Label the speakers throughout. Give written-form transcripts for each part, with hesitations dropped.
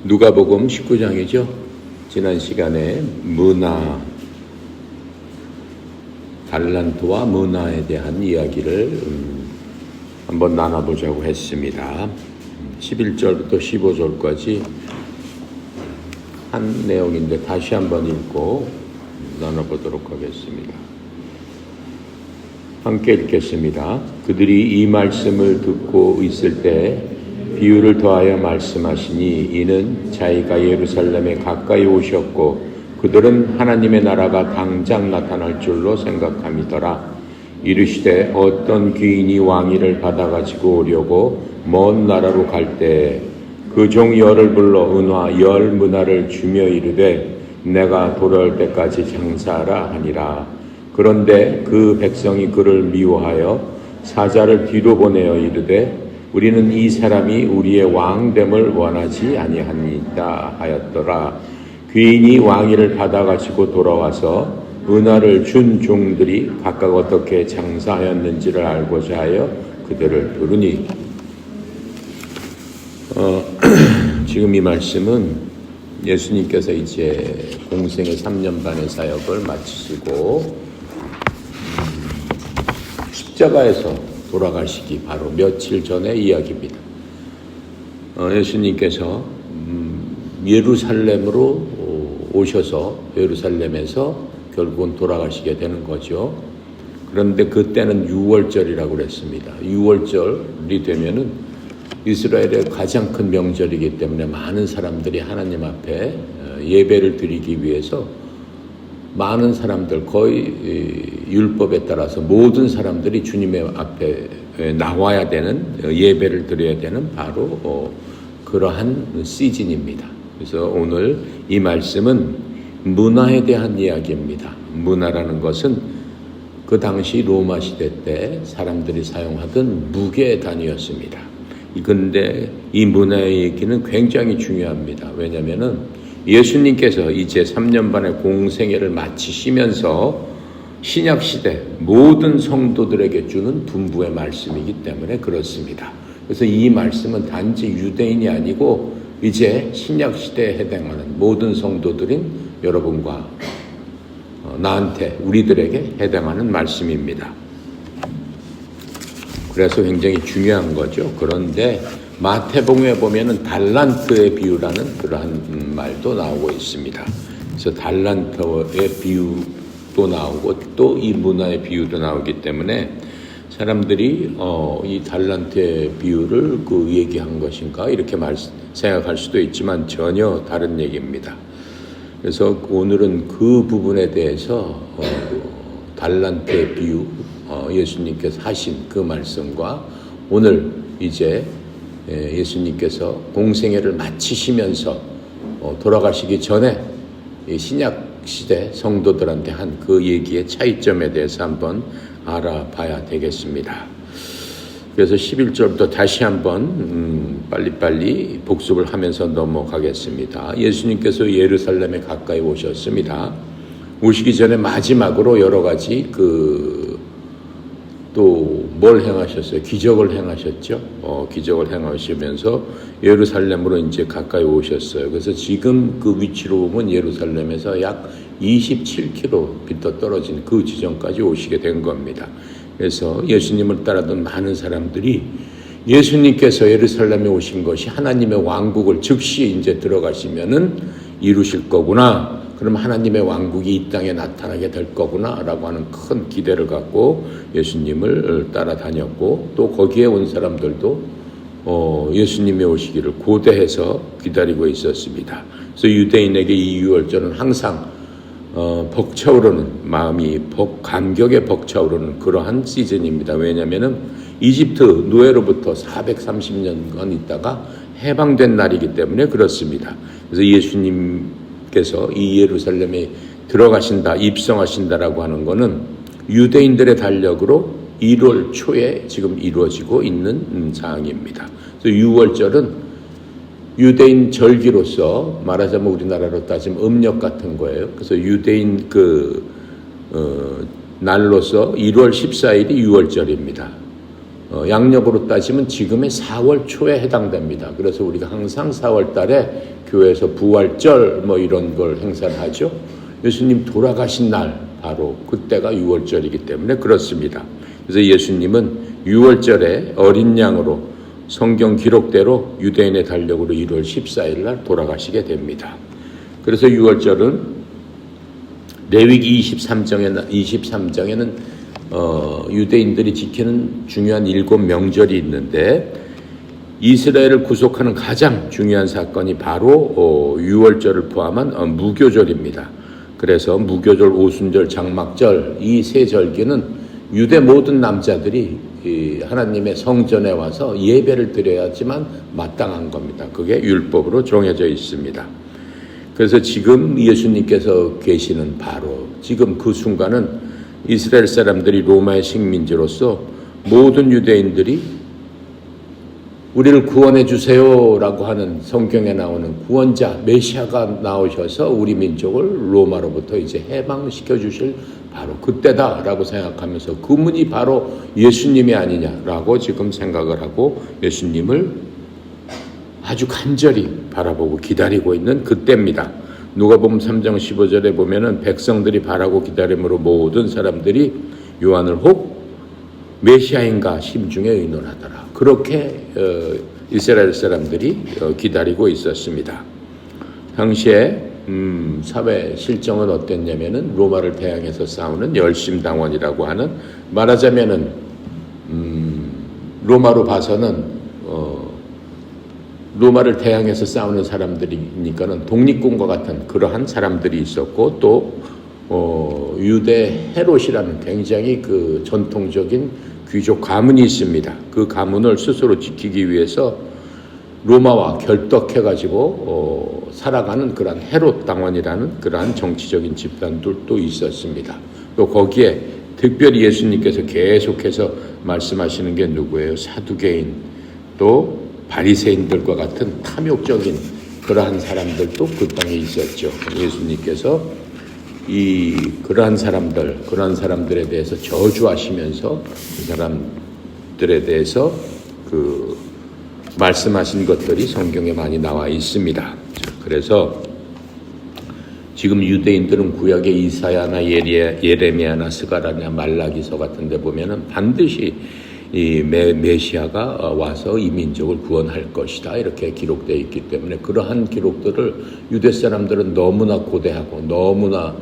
Speaker 1: 누가복음 19장이죠. 지난 시간에 달란트와 문화에 대한 이야기를 한번 나눠보자고 했습니다. 11절부터 15절까지 한 내용인데 다시 한번 읽고 나눠보도록 하겠습니다. 함께 읽겠습니다. 그들이 이 말씀을 듣고 있을 때 비유를 더하여 말씀하시니 이는 자기가 예루살렘에 가까이 오셨고 그들은 하나님의 나라가 당장 나타날 줄로 생각함이더라. 이르시되 어떤 귀인이 왕위를 받아가지고 오려고 먼 나라로 갈 때 그 종 열을 불러 은화 열 문화를 주며 이르되 내가 돌아올 때까지 장사하라 하니라. 그런데 그 백성이 그를 미워하여 사자를 뒤로 보내어 이르되 우리는 이 사람이 우리의 왕됨을 원하지 아니하니이다 하였더라. 귀인이 왕위를 받아가지고 돌아와서 은화를 준 종들이 각각 어떻게 장사하였는지를 알고자 하여 그들을 부르니 지금 이 말씀은 예수님께서 이제 공생의 3년 반의 사역을 마치시고 십자가에서 돌아가시기 바로 며칠 전의 이야기입니다. 예수님께서 예루살렘으로 오셔서 예루살렘에서 결국은 돌아가시게 되는 거죠. 그런데 그때는 6월절이라고 그랬습니다. 6월절이 되면은 이스라엘의 가장 큰 명절이기 때문에 많은 사람들이 하나님 앞에 예배를 드리기 위해서 많은 사람들, 거의 율법에 따라서 모든 사람들이 주님의 앞에 나와야 되는, 예배를 드려야 되는 바로 그러한 시즌입니다. 그래서 오늘 이 말씀은 문화에 대한 이야기입니다. 문화라는 것은 그 당시 로마 시대 때 사람들이 사용하던 무게 단위였습니다. 그런데 이 문화의 얘기는 굉장히 중요합니다. 왜냐하면은 예수님께서 이제 3년 반의 공생애를 마치시면서 신약시대 모든 성도들에게 주는 분부의 말씀이기 때문에 그렇습니다. 그래서 이 말씀은 단지 유대인이 아니고 이제 신약시대에 해당하는 모든 성도들인 여러분과 나한테, 우리들에게 해당하는 말씀입니다. 그래서 굉장히 중요한 거죠. 그런데 마태복음에 보면은 달란트의 비유라는 그러한 말도 나오고 있습니다. 그래서 달란트의 비유도 나오고 또 이 문화의 비유도 나오기 때문에 사람들이 이 달란트의 비유를 얘기한 것인가 이렇게 생각할 수도 있지만 전혀 다른 얘기입니다. 그래서 오늘은 그 부분에 대해서 달란트의 비유, 예수님께서 하신 그 말씀과 오늘 이제 예수님께서 공생애를 마치시면서 돌아가시기 전에 신약시대 성도들한테 한 그 얘기의 차이점에 대해서 한번 알아봐야 되겠습니다. 그래서 11절부터 다시 한번 빨리빨리 복습을 하면서 넘어가겠습니다. 예수님께서 예루살렘에 가까이 오셨습니다. 오시기 전에 마지막으로 여러 가지 또 뭘 행하셨어요? 기적을 행하셨죠. 기적을 행하시면서 예루살렘으로 이제 가까이 오셨어요. 그래서 지금 그 위치로 보면 예루살렘에서 약 27km 떨어진 그 지점까지 오시게 된 겁니다. 그래서 예수님을 따르던 많은 사람들이 예수님께서 예루살렘에 오신 것이 하나님의 왕국을 즉시 이제 들어가시면은 이루실 거구나. 그럼 하나님의 왕국이 이 땅에 나타나게 될 거구나 라고 하는 큰 기대를 갖고 예수님을 따라다녔고 또 거기에 온 사람들도 예수님이 오시기를 고대해서 기다리고 있었습니다. 그래서 유대인에게 이 6월절은 항상 벅차오르는 마음이 감격에 벅차오르는 그러한 시즌입니다. 왜냐하면 이집트 노예로부터 430년간 있다가 해방된 날이기 때문에 그렇습니다. 그래서 예수님께서 이 예루살렘에 들어가신다, 입성하신다라고 하는 것은 유대인들의 달력으로 1월 초에 지금 이루어지고 있는 상황입니다. 그래서 6월절은 유대인 절기로서 말하자면 우리나라로 따지면 음력 같은 거예요. 그래서 유대인 날로서 1월 14일이 6월절입니다. 양력으로 따지면 지금의 4월 초에 해당됩니다. 그래서 우리가 항상 4월 달에 교회에서 부활절 뭐 이런 걸 행사를 하죠. 예수님 돌아가신 날 바로 그때가 6월절이기 때문에 그렇습니다. 그래서 예수님은 6월절에 어린 양으로 성경 기록대로 유대인의 달력으로 1월 14일 날 돌아가시게 됩니다. 그래서 6월절은 레위기 23장에는 유대인들이 지키는 중요한 7명절이 있는데 이스라엘을 구속하는 가장 중요한 사건이 바로 6월절을 포함한 무교절입니다. 그래서 무교절, 오순절, 장막절 이 세 절기는 유대 모든 남자들이 하나님의 성전에 와서 예배를 드려야지만 마땅한 겁니다. 그게 율법으로 정해져 있습니다. 그래서 지금 예수님께서 계시는 바로 지금 그 순간은 이스라엘 사람들이 로마의 식민지로서 모든 유대인들이 우리를 구원해 주세요 라고 하는 성경에 나오는 구원자 메시아가 나오셔서 우리 민족을 로마로부터 이제 해방시켜 주실 바로 그때다 라고 생각하면서 그 분이 바로 예수님이 아니냐라고 지금 생각을 하고 예수님을 아주 간절히 바라보고 기다리고 있는 그때입니다. 누가복음 3장 15절에 보면은 백성들이 바라고 기다림으로 모든 사람들이 요한을 혹 메시아인가 심중에 의논하더라. 그렇게 이스라엘 사람들이 기다리고 있었습니다. 당시에 사회 실정은 어땠냐면은 로마를 대항해서 싸우는 열심당원이라고 하는 말하자면은 로마로 봐서는 로마를 대항해서 싸우는 사람들이니까는 독립군과 같은 그러한 사람들이 있었고 또 유대 헤롯이라는 굉장히 그 전통적인 귀족 가문이 있습니다. 그 가문을 스스로 지키기 위해서 로마와 결덕해가지고 살아가는 그런 헤롯 당원이라는 그러한 정치적인 집단들도 있었습니다. 또 거기에 특별히 예수님께서 계속해서 말씀하시는 게 누구예요? 사두개인 또 바리새인들과 같은 탐욕적인 그러한 사람들도 그 땅에 있었죠. 예수님께서 그러한 사람들에 대해서 저주하시면서 그 사람들에 대해서 그 말씀하신 것들이 성경에 많이 나와 있습니다. 그래서 지금 유대인들은 구약의 이사야나 예레미야나 스가랴나 말라기서 같은 데 보면은 반드시 이 메시아가 와서 이 민족을 구원할 것이다 이렇게 기록되어 있기 때문에 그러한 기록들을 유대 사람들은 너무나 고대하고 너무나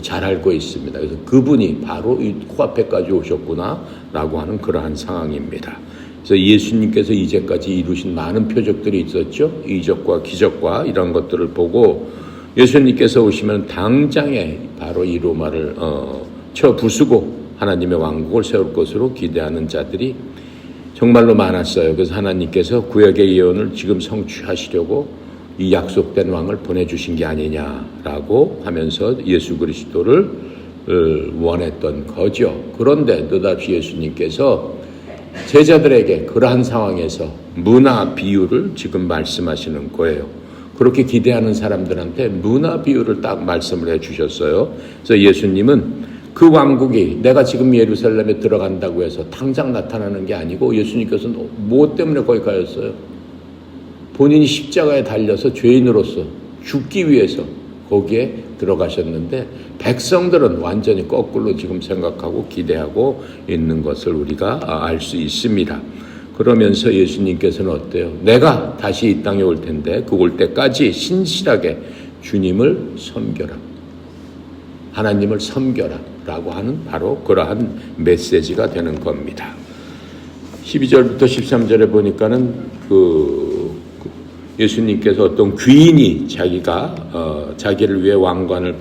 Speaker 1: 잘 알고 있습니다. 그래서 그분이 바로 이 코앞에까지 오셨구나라고 하는 그러한 상황입니다. 그래서 예수님께서 이제까지 이루신 많은 표적들이 있었죠. 이적과 기적과 이런 것들을 보고 예수님께서 오시면 당장에 바로 이 로마를 쳐 부수고 하나님의 왕국을 세울 것으로 기대하는 자들이 정말로 많았어요. 그래서 하나님께서 구약의 예언을 지금 성취하시려고 이 약속된 왕을 보내주신 게 아니냐라고 하면서 예수 그리스도를 원했던 거죠. 그런데 느닷없이 예수님께서 제자들에게 그러한 상황에서 문화 비유를 지금 말씀하시는 거예요. 그렇게 기대하는 사람들한테 문화 비유를 딱 말씀을 해주셨어요. 그래서 예수님은 그 왕국이 내가 지금 예루살렘에 들어간다고 해서 당장 나타나는 게 아니고 예수님께서는 뭐 때문에 거기 가셨어요? 본인이 십자가에 달려서 죄인으로서 죽기 위해서 거기에 들어가셨는데 백성들은 완전히 거꾸로 지금 생각하고 기대하고 있는 것을 우리가 알 수 있습니다. 그러면서 예수님께서는 어때요? 내가 다시 이 땅에 올 텐데 그 올 때까지 신실하게 주님을 섬겨라. 하나님을 섬겨라 라고 하는 바로 그러한 메시지가 되는 겁니다. 12절부터 13절에 보니까는 예수님께서 어떤 귀인이 자기를 위해 왕관을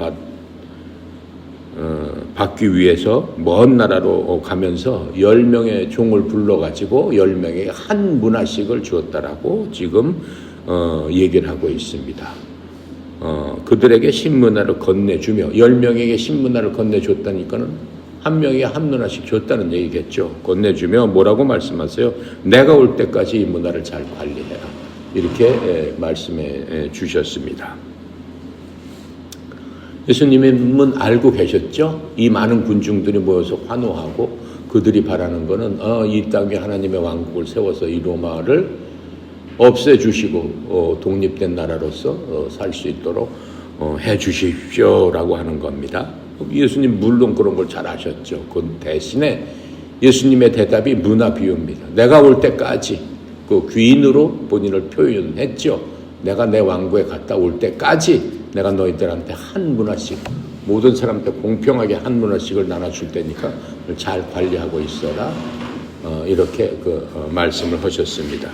Speaker 1: 받기 위해서 먼 나라로 가면서 10명의 종을 불러가지고 10명에게 한 문화씩을 주었다라고 지금 얘기를 하고 있습니다. 그들에게 신문화를 건네주며 10명에게 신문화를 건네줬다니까는 한 명에게 한 문화씩 줬다는 얘기겠죠. 건네주며 뭐라고 말씀하세요? 내가 올 때까지 이 문화를 잘 관리해라. 이렇게 말씀해 주셨습니다. 예수님은 알고 계셨죠? 이 많은 군중들이 모여서 환호하고 그들이 바라는 거는 이 땅에 하나님의 왕국을 세워서 이 로마를 없애주시고 독립된 나라로서 살 수 있도록 해주십시오라고 하는 겁니다. 예수님 물론 그런 걸 잘 아셨죠. 그 대신에 예수님의 대답이 문화 비유입니다. 내가 올 때까지 그 귀인으로 본인을 표현했죠. 내가 내 왕국에 갔다 올 때까지 내가 너희들한테 한 문화씩, 모든 사람한테 공평하게 한 문화씩을 나눠줄 테니까 잘 관리하고 있어라. 이렇게 말씀을 하셨습니다.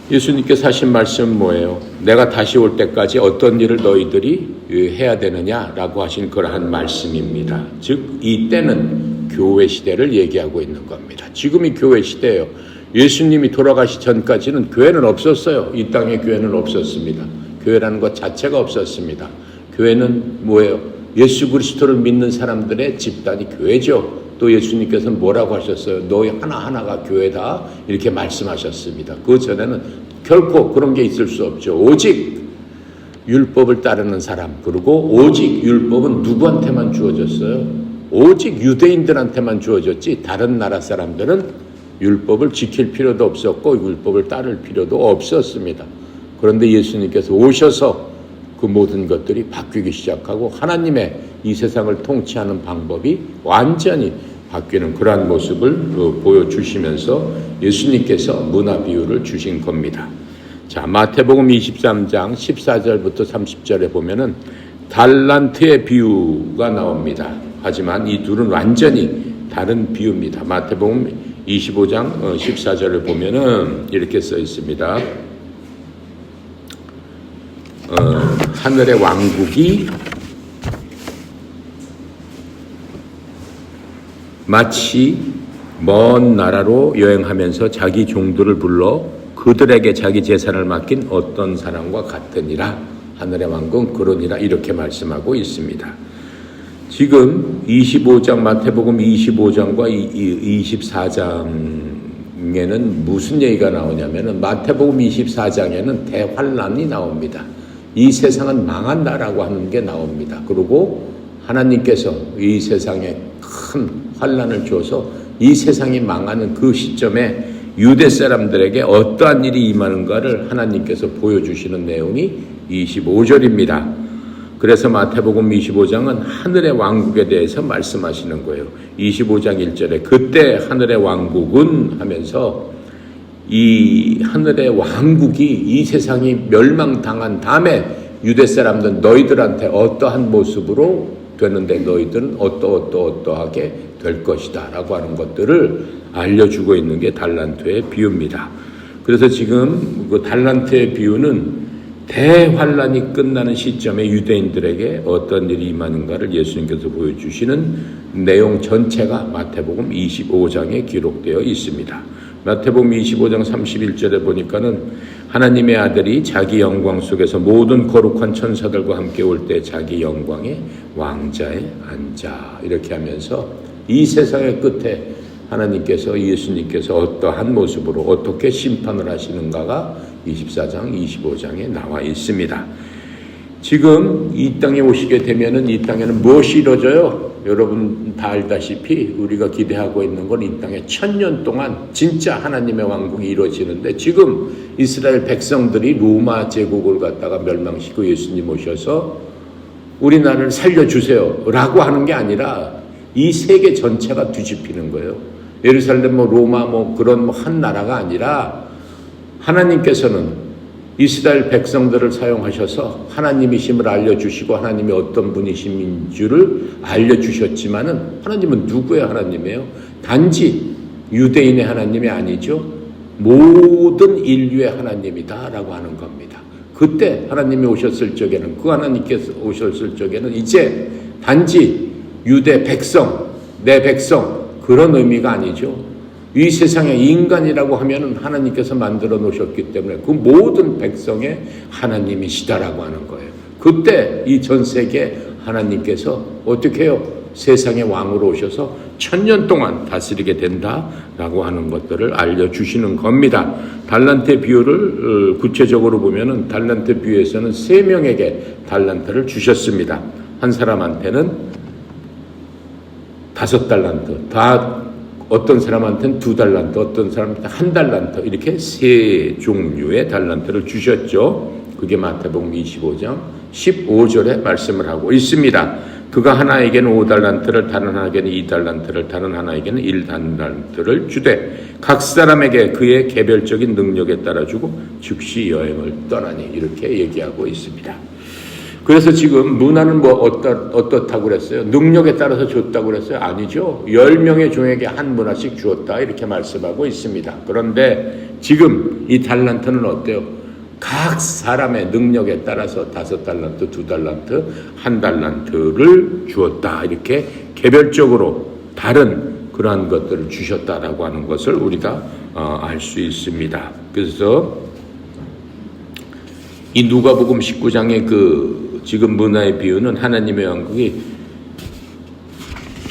Speaker 1: 예수님께서 하신 말씀은 뭐예요? 내가 다시 올 때까지 어떤 일을 너희들이 해야 되느냐라고 하신 그러한 말씀입니다. 즉 이때는 교회 시대를 얘기하고 있는 겁니다. 지금이 교회 시대예요. 예수님이 돌아가시 전까지는 교회는 없었어요. 이 땅에 교회는 없었습니다. 교회라는 것 자체가 없었습니다. 교회는 뭐예요? 예수 그리스도를 믿는 사람들의 집단이 교회죠. 또 예수님께서는 뭐라고 하셨어요? 너희 하나하나가 교회다 이렇게 말씀하셨습니다. 그 전에는 결코 그런 게 있을 수 없죠. 오직 율법을 따르는 사람, 그리고 오직 율법은 누구한테만 주어졌어요? 오직 유대인들한테만 주어졌지 다른 나라 사람들은 율법을 지킬 필요도 없었고 율법을 따를 필요도 없었습니다. 그런데 예수님께서 오셔서 그 모든 것들이 바뀌기 시작하고 하나님의 이 세상을 통치하는 방법이 완전히 바뀌는 그러한 모습을 보여주시면서 예수님께서 문화 비유를 주신 겁니다. 자, 마태복음 23장 14절부터 30절에 보면은 달란트의 비유가 나옵니다. 하지만 이 둘은 완전히 다른 비유입니다. 마태복음 25장 14절을 보면은 이렇게 써 있습니다. 하늘의 왕국이 마치 먼 나라로 여행하면서 자기 종들을 불러 그들에게 자기 재산을 맡긴 어떤 사람과 같으니라. 하늘의 왕국은 그러니라 이렇게 말씀하고 있습니다. 지금 25장 마태복음 25장과 24장에는 무슨 얘기가 나오냐면은 마태복음 24장에는 대환란이 나옵니다. 이 세상은 망한다라고 하는 게 나옵니다. 그리고 하나님께서 이 세상에 큰 환란을 줘서 이 세상이 망하는 그 시점에 유대 사람들에게 어떠한 일이 임하는가를 하나님께서 보여주시는 내용이 25절입니다. 그래서 마태복음 25장은 하늘의 왕국에 대해서 말씀하시는 거예요. 25장 1절에 그때 하늘의 왕국은 하면서 이 하늘의 왕국이 이 세상이 멸망당한 다음에 유대 사람들은 너희들한테 어떠한 모습으로 되는데 너희들은 어떠하게 될 것이다 라고 하는 것들을 알려주고 있는 게 달란트의 비유입니다. 그래서 지금 그 달란트의 비유는 대환란이 끝나는 시점에 유대인들에게 어떤 일이 임하는가를 예수님께서 보여주시는 내용 전체가 마태복음 25장에 기록되어 있습니다. 마태복음 25장 31절에 보니까는 하나님의 아들이 자기 영광 속에서 모든 거룩한 천사들과 함께 올 때 자기 영광의 왕자에 앉아 이렇게 하면서 이 세상의 끝에 하나님께서 예수님께서 어떠한 모습으로 어떻게 심판을 하시는가가 24장 25장에 나와 있습니다. 지금 이 땅에 오시게 되면은 이 땅에는 무엇이 이루어져요? 여러분 다 알다시피 우리가 기대하고 있는 건 이 땅에 1000년 동안 진짜 하나님의 왕국이 이루어지는데 지금 이스라엘 백성들이 로마 제국을 갖다가 멸망시키고 예수님 오셔서 우리나라를 살려주세요 라고 하는 게 아니라 이 세계 전체가 뒤집히는 거예요. 예루살렘 로마 그런 한 나라가 아니라 하나님께서는 이스라엘 백성들을 사용하셔서 하나님이심을 알려주시고 하나님이 어떤 분이신 줄을 알려주셨지만은 하나님은 누구의 하나님이에요? 단지 유대인의 하나님이 아니죠. 모든 인류의 하나님이다 라고 하는 겁니다. 그때 하나님이 오셨을 적에는 그 하나님께서 오셨을 적에는 이제 단지 유대 백성, 내 백성 그런 의미가 아니죠. 이 세상에 인간이라고 하면은 하나님께서 만들어 놓으셨기 때문에 그 모든 백성의 하나님이시다라고 하는 거예요. 그때 이 전 세계 하나님께서 어떻게 해요? 세상의 왕으로 오셔서 1000년 동안 다스리게 된다라고 하는 것들을 알려주시는 겁니다. 달란트 비유를 구체적으로 보면은 달란트 비유에서는 3명에게 달란트를 주셨습니다. 한 사람한테는 5달란트, 다 어떤 사람한테는 2달란트, 어떤 사람한테는 1달란트 이렇게 3종류의 달란트를 주셨죠. 그게 마태복음 25장 15절에 말씀을 하고 있습니다. 그가 하나에게는 5달란트를, 다른 하나에게는 2달란트를, 다른 하나에게는 1달란트를 주되 각 사람에게 그의 개별적인 능력에 따라 주고 즉시 여행을 떠나니, 이렇게 얘기하고 있습니다. 그래서 지금 문화는 뭐 어떻다고 그랬어요? 능력에 따라서 줬다고 그랬어요? 아니죠. 10명의 종에게 한 문화씩 주었다, 이렇게 말씀하고 있습니다. 그런데 지금 이 달란트는 어때요? 각 사람의 능력에 따라서 5달란트, 2달란트, 1달란트를 주었다, 이렇게 개별적으로 다른 그러한 것들을 주셨다라고 하는 것을 우리가 알 수 있습니다. 그래서 이 누가복음 19장의 그 지금 문화의 비유는 하나님의 왕국이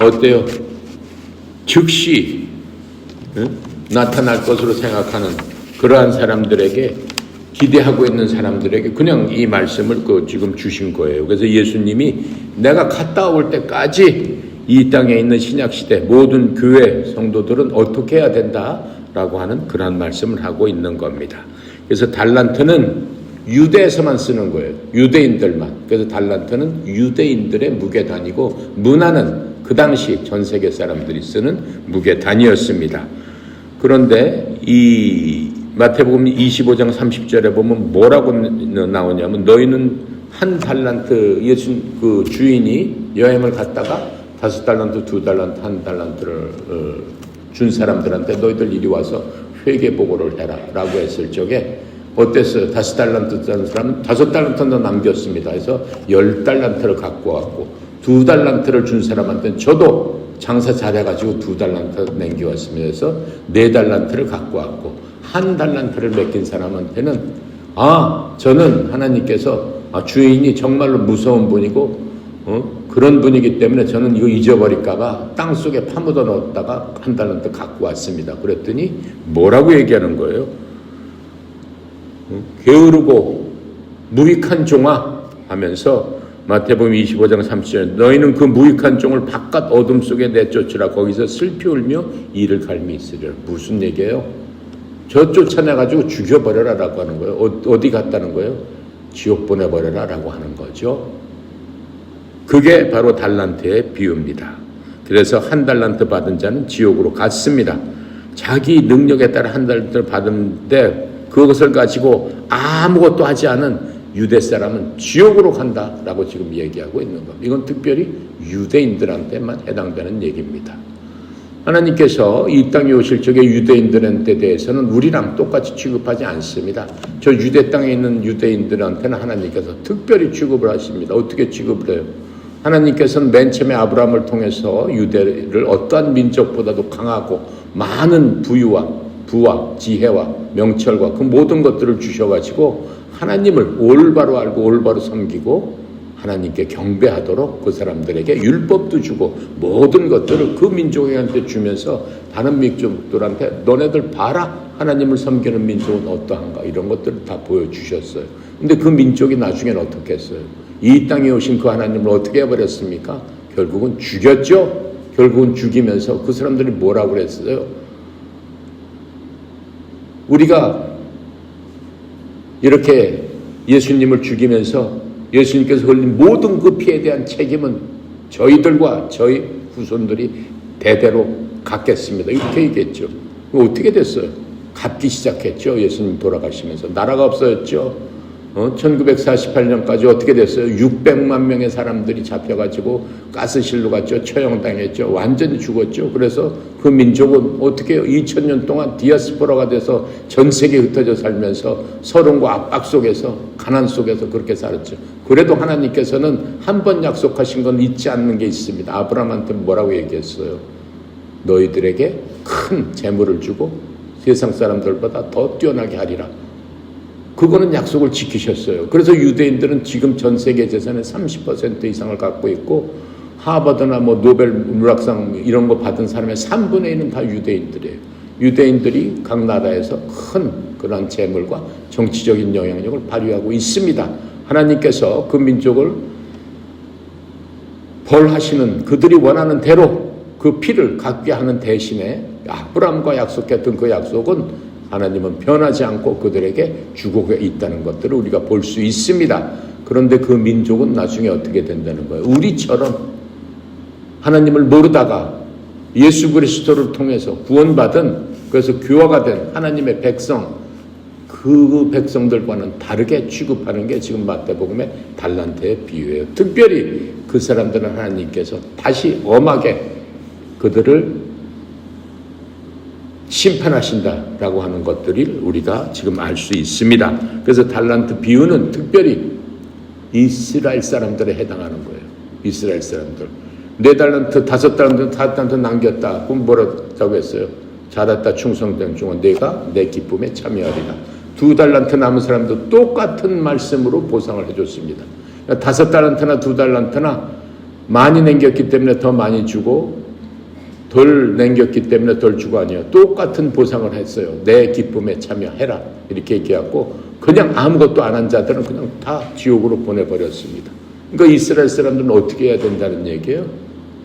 Speaker 1: 어때요? 즉시 나타날 것으로 생각하는 그러한 사람들에게, 기대하고 있는 사람들에게 그냥 이 말씀을 지금 주신 거예요. 그래서 예수님이 내가 갔다 올 때까지 이 땅에 있는 신약시대 모든 교회 성도들은 어떻게 해야 된다라고 하는 그러한 말씀을 하고 있는 겁니다. 그래서 달란트는 유대에서만 쓰는 거예요. 유대인들만. 그래서 달란트는 유대인들의 무게단이고, 문화는 그 당시 전 세계 사람들이 쓰는 무게단이었습니다. 그런데 이 마태복음 25장 30절에 보면 뭐라고 나오냐면, 너희는 1달란트, 예수 그 주인이 여행을 갔다가 5달란트, 2달란트, 1달란트를 준 사람들한테 너희들 이리 와서 회개 보고를 해라 라고 했을 적에 어땠어요? 5달란트 준 사람은 5달란트는 남겼습니다. 그래서 10달란트를 갖고 왔고, 2달란트를 준 사람한테는 저도 장사 잘해가지고 2달란트 남겨왔습니다. 그래서 4달란트를 갖고 왔고, 1달란트를 맡긴 사람한테는 저는 하나님께서 주인이 정말로 무서운 분이고 그런 분이기 때문에 저는 이거 잊어버릴까봐 땅속에 파묻어 넣었다가 1달란트 갖고 왔습니다. 그랬더니 뭐라고 얘기하는 거예요? 게으르고 무익한 종아 하면서 마태복음 25장 30절, 너희는 그 무익한 종을 바깥 어둠 속에 내쫓으라. 거기서 슬피 울며 이를 갈미 있으리라. 무슨 얘기예요? 저 쫓아내가지고 죽여버려라 라고 하는 거예요. 어디 갔다는 거예요? 지옥 보내버려라 라고 하는 거죠. 그게 바로 달란트의 비유입니다. 그래서 1달란트 받은 자는 지옥으로 갔습니다. 자기 능력에 따라 1달란트를 받은데 그것을 가지고 아무것도 하지 않은 유대 사람은 지옥으로 간다라고 지금 얘기하고 있는 겁니다. 이건 특별히 유대인들한테만 해당되는 얘기입니다. 하나님께서 이 땅에 오실 적에 유대인들한테 대해서는 우리랑 똑같이 취급하지 않습니다. 저 유대 땅에 있는 유대인들한테는 하나님께서 특별히 취급을 하십니다. 어떻게 취급을 해요? 하나님께서는 맨 처음에 아브라함을 통해서 유대를 어떠한 민족보다도 강하고 많은 부와 지혜와 명철과 그 모든 것들을 주셔가지고 하나님을 올바로 알고 올바로 섬기고 하나님께 경배하도록 그 사람들에게 율법도 주고 모든 것들을 그 민족한테 주면서 다른 민족들한테 너네들 봐라, 하나님을 섬기는 민족은 어떠한가, 이런 것들을 다 보여주셨어요. 근데 그 민족이 나중에는 어떻게 했어요? 이 땅에 오신 그 하나님을 어떻게 해버렸습니까? 결국은 죽였죠. 결국은 죽이면서 그 사람들이 뭐라고 그랬어요? 우리가 이렇게 예수님을 죽이면서 예수님께서 흘린 모든 그 피해에 대한 책임은 저희들과 저희 후손들이 대대로 갖겠습니다. 이렇게 얘기했죠. 어떻게 됐어요? 갚기 시작했죠. 예수님 돌아가시면서. 나라가 없어졌죠. 1948년까지 어떻게 됐어요? 600만 명의 사람들이 잡혀가지고 가스실로 갔죠. 처형당했죠. 완전히 죽었죠. 그래서 그 민족은 어떻게 2000년 동안 디아스포라가 돼서 전 세계에 흩어져 살면서 서론과 압박 속에서, 가난 속에서 그렇게 살았죠. 그래도 하나님께서는 한 번 약속하신 건 잊지 않는 게 있습니다. 아브라함한테 뭐라고 얘기했어요? 너희들에게 큰 재물을 주고 세상 사람들보다 더 뛰어나게 하리라. 그거는 약속을 지키셨어요. 그래서 유대인들은 지금 전 세계 재산의 30% 이상을 갖고 있고, 하버드나 노벨 문학상 이런 거 받은 사람의 3분의 1은 다 유대인들이에요. 유대인들이 각 나라에서 큰 그런 재물과 정치적인 영향력을 발휘하고 있습니다. 하나님께서 그 민족을 벌하시는, 그들이 원하는 대로 그 그 피를 갚게 하는 대신에 아브라함과 약속했던 그 약속은 하나님은 변하지 않고 그들에게 주고 있다는 것들을 우리가 볼 수 있습니다. 그런데 그 민족은 나중에 어떻게 된다는 거예요? 우리처럼 하나님을 모르다가 예수 그리스도를 통해서 구원받은, 그래서 교화가 된 하나님의 백성, 그 백성들과는 다르게 취급하는 게 지금 마태복음의 달란트의 비유예요. 특별히 그 사람들은 하나님께서 다시 엄하게 그들을 심판하신다라고 하는 것들을 우리가 지금 알 수 있습니다. 그래서 달란트 비유는 특별히 이스라엘 사람들에 해당하는 거예요. 이스라엘 사람들. 4달란트, 5달란트, 4달란트 남겼다. 그럼 뭐라고 했어요? 잘했다 충성된 종은 내가 내 기쁨에 참여하리라. 2달란트 남은 사람도 똑같은 말씀으로 보상을 해줬습니다. 5달란트나 2달란트나 많이 남겼기 때문에 더 많이 주고 덜 남겼기 때문에 덜 주고 아니에요. 똑같은 보상을 했어요. 내 기쁨에 참여해라. 이렇게 얘기하고 그냥 아무것도 안 한 자들은 그냥 다 지옥으로 보내버렸습니다. 그러니까 이스라엘 사람들은 어떻게 해야 된다는 얘기예요?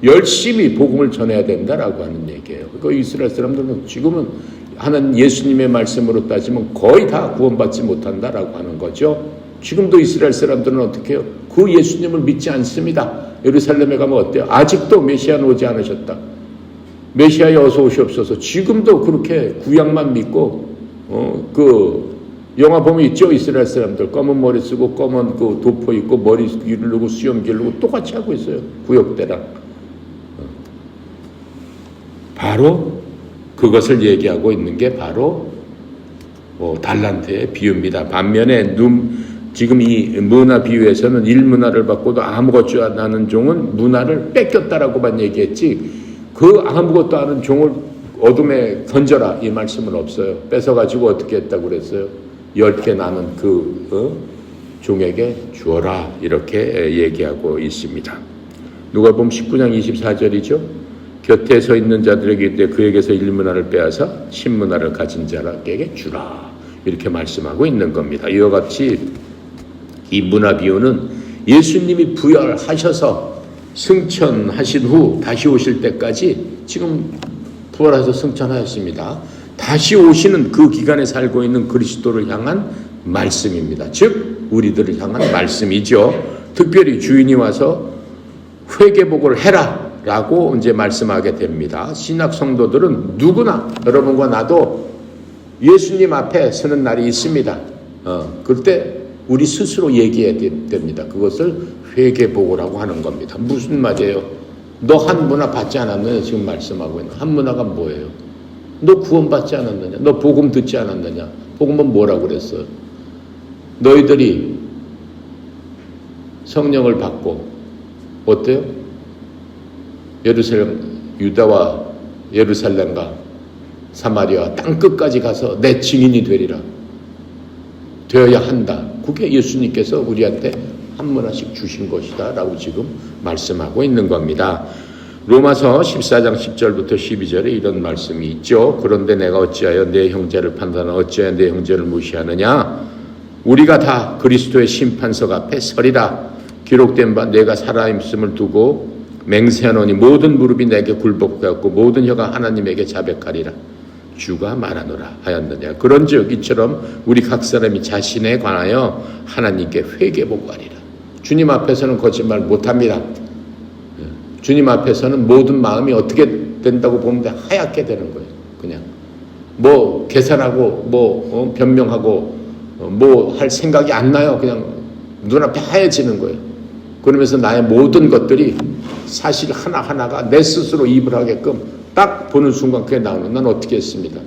Speaker 1: 열심히 복음을 전해야 된다라고 하는 얘기예요. 그러니까 이스라엘 사람들은 지금은 하는 예수님의 말씀으로 따지면 거의 다 구원받지 못한다라고 하는 거죠. 지금도 이스라엘 사람들은 어떻게 해요? 그 예수님을 믿지 않습니다. 예루살렘에 가면 어때요? 아직도 메시아는 오지 않으셨다. 메시아에 어서 오시옵소서. 지금도 그렇게 구약만 믿고 그 영화 보면 있죠. 이스라엘 사람들 검은 머리 쓰고 검은 그 도포 입고 머리 기르고 수염 기르고 똑같이 하고 있어요. 구역 때랑. 바로 그것을 얘기하고 있는 게 바로 달란트의 비유입니다. 반면에 지금 이 문화 비유에서는 일문화를 받고도 아무것도 안 하는 종은 문화를 뺏겼다라고만 얘기했지 그 아무것도 안 하는 종을 어둠에 던져라 이 말씀은 없어요. 뺏어가지고 어떻게 했다고 그랬어요? 10개 나는 그 종에게 주어라 이렇게 얘기하고 있습니다. 누가복음 19장 24절이죠. 곁에 서 있는 자들에게 이르되 그에게서 일문화를 빼앗아 십문화를 가진 자에게 주라 이렇게 말씀하고 있는 겁니다. 이와 같이 이 문화 비유는 예수님이 부활하셔서 승천하신 후 다시 오실 때까지 지금 부활해서 승천하였습니다. 다시 오시는 그 기간에 살고 있는 그리스도를 향한 말씀입니다. 즉 우리들을 향한 말씀이죠. 특별히 주인이 와서 회개복을 해라 라고 이제 말씀하게 됩니다. 신약 성도들은 누구나 여러분과 나도 예수님 앞에 서는 날이 있습니다. 그때 우리 스스로 얘기해야 됩니다. 그것을 회개복이라고 하는 겁니다. 무슨 말이에요? 너 한 문화 받지 않았느냐? 지금 말씀하고 있는 한 문화가 뭐예요? 너 구원받지 않았느냐? 너 복음 듣지 않았느냐? 복음은 뭐라고 그랬어? 너희들이 성령을 받고 어때요? 예루살렘, 유다와 예루살렘과 사마리아 땅 끝까지 가서 내 증인이 되리라. 되어야 한다. 그게 예수님께서 우리한테 한 문화씩 주신 것이다 라고 지금 말씀하고 있는 겁니다. 로마서 14장 10절부터 12절에 이런 말씀이 있죠. 그런데 내가 어찌하여 내 형제를 판단하나 어찌하여 내 형제를 무시하느냐? 우리가 다 그리스도의 심판석 앞에 서리라. 기록된 바 내가 살아있음을 두고 맹세하노니 모든 무릎이 내게 굴복하였고 모든 혀가 하나님에게 자백하리라. 주가 말하노라 하였느냐. 그런즉 이처럼 우리 각 사람이 자신에 관하여 하나님께 회개복하리라. 주님 앞에서는 거짓말 못합니다. 주님 앞에서는 모든 마음이 어떻게 된다고 보면 하얗게 되는 거예요. 그냥 뭐 계산하고 변명하고 뭐 할 생각이 안 나요. 그냥 눈앞에 하얘지는 거예요. 그러면서 나의 모든 것들이 사실 하나하나가 내 스스로 입을 하게끔 딱 보는 순간 그게 나오는. 난 어떻게 했습니다.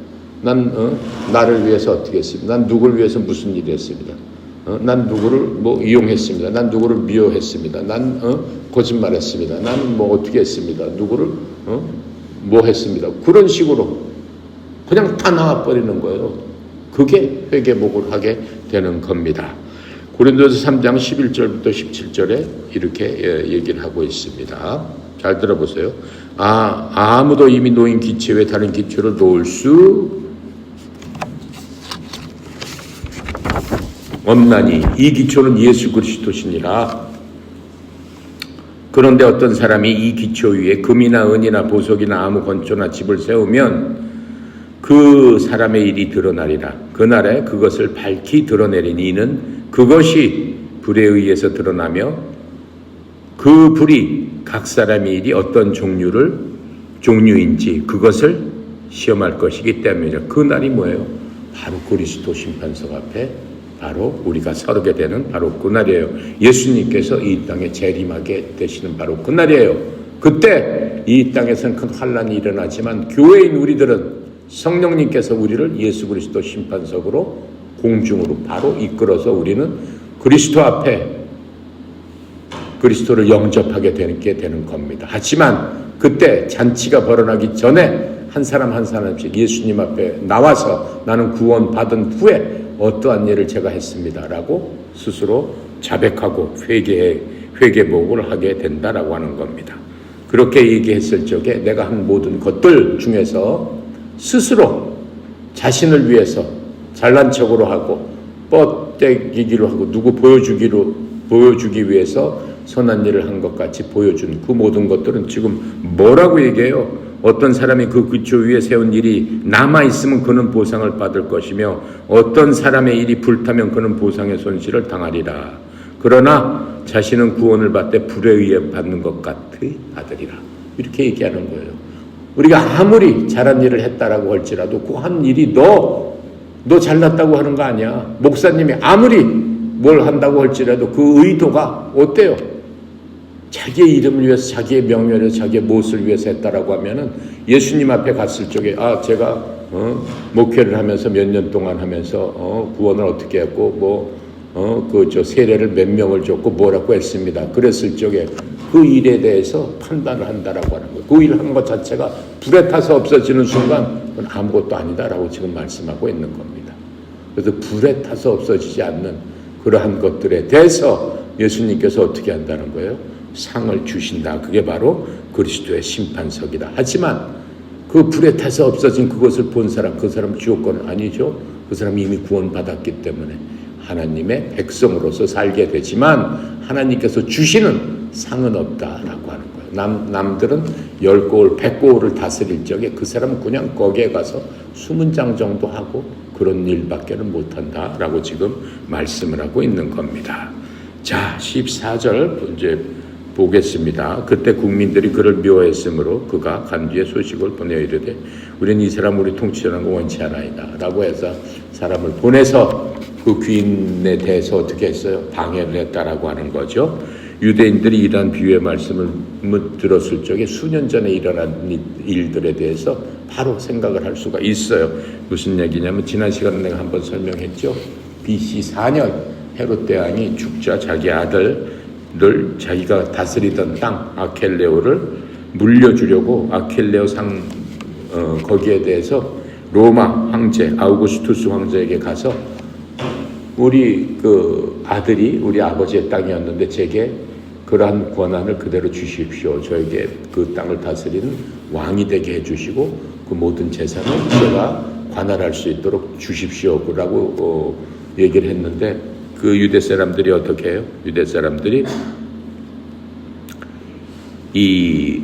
Speaker 1: 난 나를 위해서 어떻게 했습니다. 난 누구를 위해서 무슨 일을 했습니다. 난 누구를 이용했습니다. 난 누구를 미워했습니다. 난 거짓말했습니다. 나는 어떻게 했습니다. 누구를 뭐 했습니다. 그런 식으로 그냥 다 나와버리는 거예요. 그게 회개복을 하게 되는 겁니다. 고린도서 3장 11절부터 17절에 이렇게 얘기를 하고 있습니다. 잘 들어보세요. 아무도 이미 놓인 기체 외에 다른 기초를 놓을 수 없나니 이 기초는 예수 그리스도시니라. 그런데 어떤 사람이 이 기초 위에 금이나 은이나 보석이나 아무 건초나 집을 세우면 그 사람의 일이 드러나리라. 그날에 그것을 밝히 드러내리니 이는 그것이 불에 의해서 드러나며 그 불이 각 사람의 일이 어떤 종류인지 그것을 시험할 것이기 때문이라. 그날이 뭐예요? 바로 그리스도 심판석 앞에 바로 우리가 서게 되는 바로 그날이에요. 예수님께서 이 땅에 재림하게 되시는 바로 그날이에요. 그때 이 땅에서는 큰 환란이 일어나지만 교회인 우리들은 성령님께서 우리를 예수 그리스도 심판석으로 공중으로 바로 이끌어서 우리는 그리스도 앞에 그리스도를 영접하게 되는 겁니다. 하지만 그때 잔치가 벌어나기 전에 한 사람 한 사람씩 예수님 앞에 나와서 나는 구원받은 후에 어떠한 일을 제가 했습니다 라고 스스로 자백하고 회개복을 하게 된다라고 하는 겁니다. 그렇게 얘기했을 적에 내가 한 모든 것들 중에서 스스로 자신을 위해서 잘난 척으로 하고 뻗대기기로 하고 누구 보여주기 위해서 선한 일을 한 것 같이 보여준 그 모든 것들은 지금 뭐라고 얘기해요? 어떤 사람이 그 기초 위에 세운 일이 남아있으면 그는 보상을 받을 것이며 어떤 사람의 일이 불타면 그는 보상의 손실을 당하리라. 그러나 자신은 구원을 받되 불에 의해 받는 것 같이 받으리라. 이렇게 얘기하는 거예요. 우리가 아무리 잘한 일을 했다라고 할지라도 그 한 일이 너 잘났다고 하는 거 아니야. 목사님이 아무리 뭘 한다고 할지라도 그 의도가 어때요? 자기의 이름을 위해서, 자기의 명예를 위해서, 자기의 무엇을 위해서 했다라고 하면은 예수님 앞에 갔을 적에 제가 목회를 하면서 몇 년 동안 하면서 구원을 어떻게 했고 세례를 몇 명을 줬고 뭐라고 했습니다. 그랬을 적에 그 일에 대해서 판단을 한다라고 하는 거예요. 그 일을 한 것 자체가 불에 타서 없어지는 순간 그건 아무것도 아니다라고 지금 말씀하고 있는 겁니다. 그래서 불에 타서 없어지지 않는 그러한 것들에 대해서 예수님께서 어떻게 한다는 거예요? 상을 주신다. 그게 바로 그리스도의 심판석이다. 하지만 그 불에 타서 없어진 그것을 본 사람, 그 사람 지옥권은 아니죠. 그 사람이 이미 구원받았기 때문에 하나님의 백성으로서 살게 되지만 하나님께서 주시는 상은 없다라고 하는 거예요. 남들은 10고을, 100고을을 다스릴 적에 그 사람은 그냥 거기에 가서 수문장 정도 하고 그런 일밖에는 못한다라고 지금 말씀을 하고 있는 겁니다. 자, 14절 이제 보겠습니다. 그때 국민들이 그를 미워했으므로 그가 간 뒤에 소식을 보내어 이르되 우리는 이 사람 우리 통치하는 거 원치 않아이다 라고 해서 사람을 보내서 그 귀인에 대해서 어떻게 했어요? 방해를 했다라고 하는 거죠. 유대인들이 이러한 비유의 말씀을 들었을 적에 수년 전에 일어난 일들에 대해서 바로 생각을 할 수가 있어요. 무슨 얘기냐면 지난 시간에 내가 한번 설명했죠. BC 4년 헤롯 대왕이 죽자 자기 아들을 자기가 다스리던 땅 아켈레오를 물려주려고 아켈레오 거기에 대해서 로마 황제 아우구스투스 황제에게 가서 우리 그 아들이 우리 아버지의 땅이었는데 제게 그러한 권한을 그대로 주십시오. 저에게 그 땅을 다스리는 왕이 되게 해주시고 그 모든 재산을 제가 관할할 수 있도록 주십시오. 라고 얘기를 했는데 그 유대 사람들이 어떻게 해요? 유대 사람들이 이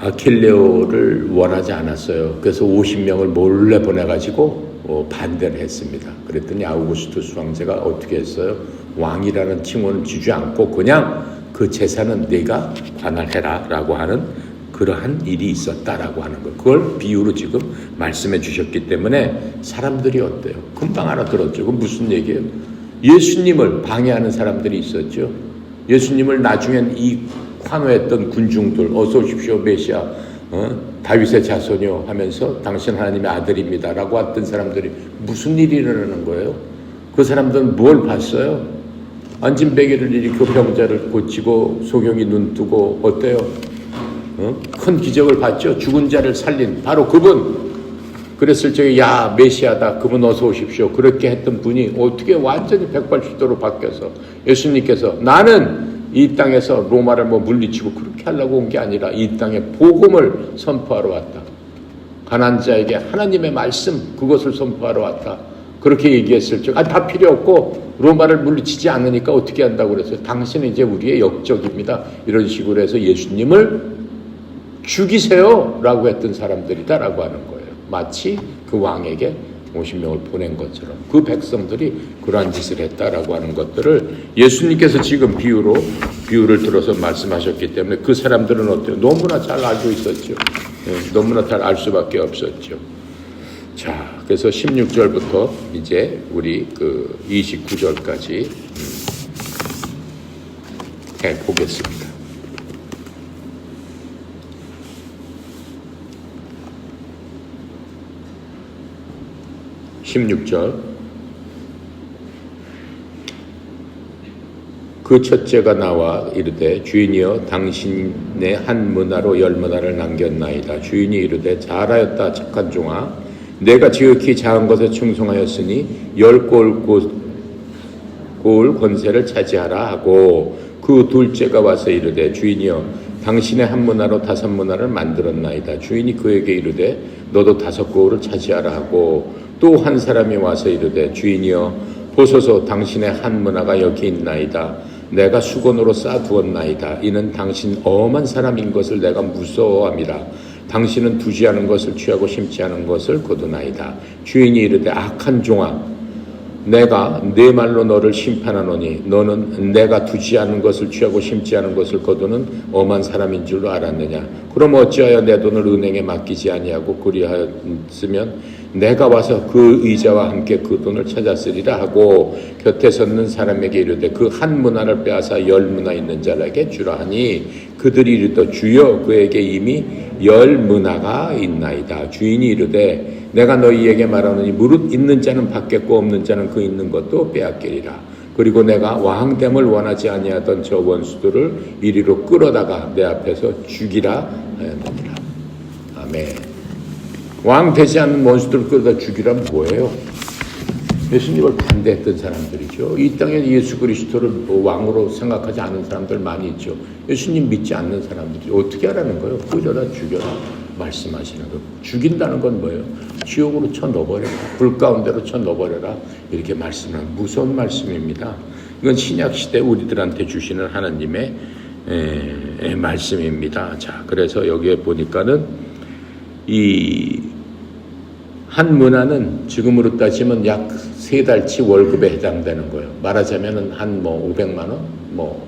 Speaker 1: 아킬레오를 원하지 않았어요. 그래서 50명을 몰래 보내가지고 반대를 했습니다. 그랬더니 아우구스투스 황제가 어떻게 했어요? 왕이라는 칭호는 주지 않고 그냥 그 재산은 네가 관할해라 라고 하는 그러한 일이 있었다라고 하는 거. 그걸 비유로 지금 말씀해 주셨기 때문에 사람들이 어때요? 금방 알아들었죠. 그건 무슨 얘기예요? 예수님을 방해하는 사람들이 있었죠. 예수님을 나중엔 이 환호했던 군중들 어서 오십시오 메시아 다윗의 자손이요 하면서 당신 하나님의 아들입니다 라고 했던 사람들이 무슨 일이 일어나는 거예요? 그 사람들은 뭘 봤어요? 안진뱅이를 일으켜 병자를 고치고 소경이 눈 뜨고 어때요? 큰 기적을 봤죠. 죽은 자를 살린 바로 그분. 그랬을 적에 야 메시아다 그분 어서 오십시오 그렇게 했던 분이 어떻게 완전히 180도로 바뀌어서 예수님께서 나는 이 땅에서 로마를 물리치고 그렇게 하려고 온 게 아니라 이 땅에 복음을 선포하러 왔다. 가난한 자에게 하나님의 말씀 그것을 선포하러 왔다. 그렇게 얘기했을 적, 다 필요 없고 로마를 물리치지 않으니까 어떻게 한다고 그랬어요? 당신은 이제 우리의 역적입니다. 이런 식으로 해서 예수님을 죽이세요 라고 했던 사람들이다라고 하는 거예요. 마치 그 왕에게 50명을 보낸 것처럼 그 백성들이 그러한 짓을 했다라고 하는 것들을 예수님께서 지금 비유를 들어서 말씀하셨기 때문에 그 사람들은 어때요? 너무나 잘 알고 있었죠. 너무나 잘 알 수밖에 없었죠. 자, 그래서 16절부터 이제 우리 그 29절까지 보겠습니다. 16절. 그 첫째가 나와 이르되 주인이여 당신의 한 문화로 10문화를 남겼나이다. 주인이 이르되 잘하였다 착한 종아 내가 지극히 작은 것에 충성하였으니 10고을 권세를 차지하라 하고 그 둘째가 와서 이르되 주인이여 당신의 한 문화로 5문화를 만들었나이다. 주인이 그에게 이르되 너도 5고을을 차지하라 하고 또 한 사람이 와서 이르되 주인이여 보소서 당신의 한 문화가 여기 있나이다. 내가 수건으로 쌓아두었나이다. 이는 당신 엄한 사람인 것을 내가 무서워함이라. 당신은 두지 않은 것을 취하고 심지 않은 것을 거두나이다. 주인이 이르되 악한 종아 내가 네 말로 너를 심판하노니 너는 내가 두지 않은 것을 취하고 심지 않은 것을 거두는 엄한 사람인 줄로 알았느냐. 그럼 어찌하여 내 돈을 은행에 맡기지 아니하고 그리하였으면 내가 와서 그 의자와 함께 그 돈을 찾았으리라 하고 곁에 섰는 사람에게 이르되 그 한 문화를 빼앗아 10문화 있는 자에게 주라 하니 그들이 이르되 주여 그에게 이미 10문화가 있나이다. 주인이 이르되 내가 너희에게 말하노니 무릇 있는 자는 받겠고 없는 자는 그 있는 것도 빼앗기리라. 그리고 내가 왕됨을 원하지 아니하던 저 원수들을 이리로 끌어다가 내 앞에서 죽이라 하였느니라. 아멘. 왕 되지 않는 원수들을 끌어다 죽이라면 뭐예요? 예수님을 반대했던 사람들이죠. 이 땅에 예수 그리스도를 왕으로 생각하지 않은 사람들 많이 있죠. 예수님 믿지 않는 사람들이 어떻게 하라는 거예요? 끌어다 죽여라 말씀하시는 거. 죽인다는 건 뭐예요? 지옥으로 쳐넣어버려라. 불 가운데로 쳐넣어버려라. 이렇게 말씀하는 무서운 말씀입니다. 이건 신약시대 우리들한테 주시는 하나님의 말씀입니다. 자, 그래서 여기에 보니까는 이 한 문화는 지금으로 따지면 약 3달치 월급에 해당되는 거예요. 말하자면은 한 500만 원,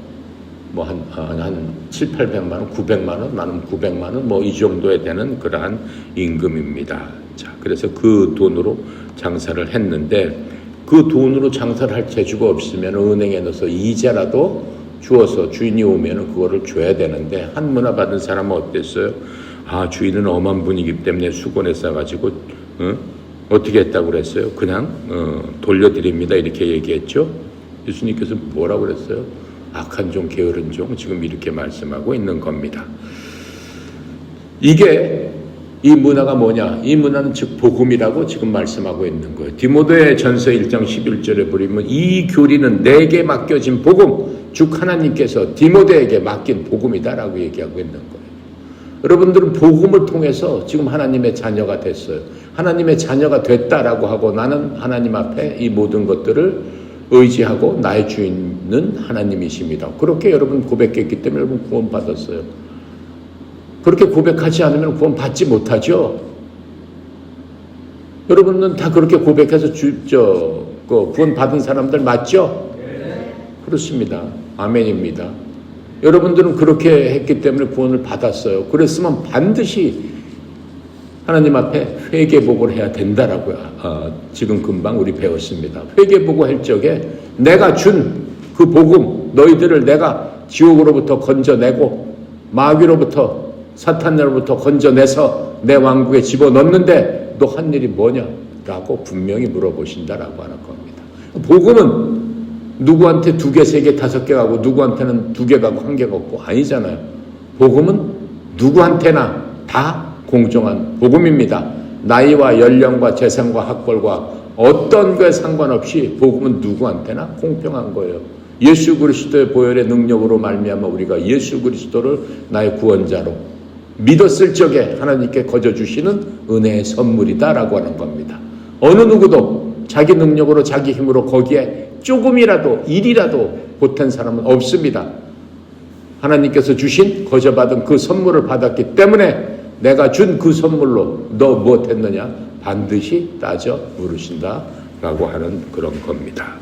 Speaker 1: 한 7, 800만 원, 900만 원, 많으면 900만 원, 이 정도에 되는 그러한 임금입니다. 자, 그래서 그 돈으로 장사를 했는데 그 돈으로 장사를 할 재주가 없으면 은행에 넣어서 이자라도 주어서 주인이 오면은 그거를 줘야 되는데 한 문화 받은 사람은 어땠어요? 주인은 엄한 분이기 때문에 수건에 싸가지고 어떻게 했다고 그랬어요? 그냥 돌려드립니다 이렇게 얘기했죠. 예수님께서 뭐라고 그랬어요? 악한 종, 게으른 종, 지금 이렇게 말씀하고 있는 겁니다. 이게 이 문화가 뭐냐? 이 문화는 즉 복음이라고 지금 말씀하고 있는 거예요. 디모데 전서 1장 11절에 보면 이 교리는 내게 맡겨진 복음, 즉 하나님께서 디모데에게 맡긴 복음이다라고 얘기하고 있는 거예요. 여러분들은 복음을 통해서 지금 하나님의 자녀가 됐어요. 하나님의 자녀가 됐다라고 하고 나는 하나님 앞에 이 모든 것들을 의지하고 나의 주인은 하나님이십니다. 그렇게 여러분 고백했기 때문에 여러분 구원 받았어요. 그렇게 고백하지 않으면 구원 받지 못하죠. 여러분은 다 그렇게 고백해서 구원 받은 사람들 맞죠? 네. 그렇습니다. 아멘입니다. 여러분들은 그렇게 했기 때문에 구원을 받았어요. 그랬으면 반드시 하나님 앞에 회개복을 해야 된다라고 지금 금방 우리 배웠습니다. 회개복을 할 적에 내가 준 그 복음 너희들을 내가 지옥으로부터 건져내고 마귀로부터 사탄으로부터 건져내서 내 왕국에 집어넣는데 너 한 일이 뭐냐라고 분명히 물어보신다라고 하는 겁니다. 복음은 누구한테 2개, 3개, 5개 가고 누구한테는 2개 가고 1개 가고 아니잖아요. 복음은 누구한테나 다 공정한 복음입니다. 나이와 연령과 재산과 학벌과 어떤 거에 상관없이 복음은 누구한테나 공평한 거예요. 예수 그리스도의 보혈의 능력으로 말미암아 우리가 예수 그리스도를 나의 구원자로 믿었을 적에 하나님께 거저 주시는 은혜의 선물이다라고 하는 겁니다. 어느 누구도 자기 능력으로 자기 힘으로 거기에 조금이라도 일이라도 보탠 사람은 없습니다. 하나님께서 주신 거저받은 그 선물을 받았기 때문에 내가 준 그 선물로 너 무엇했느냐 반드시 따져 물으신다 라고 하는 그런 겁니다.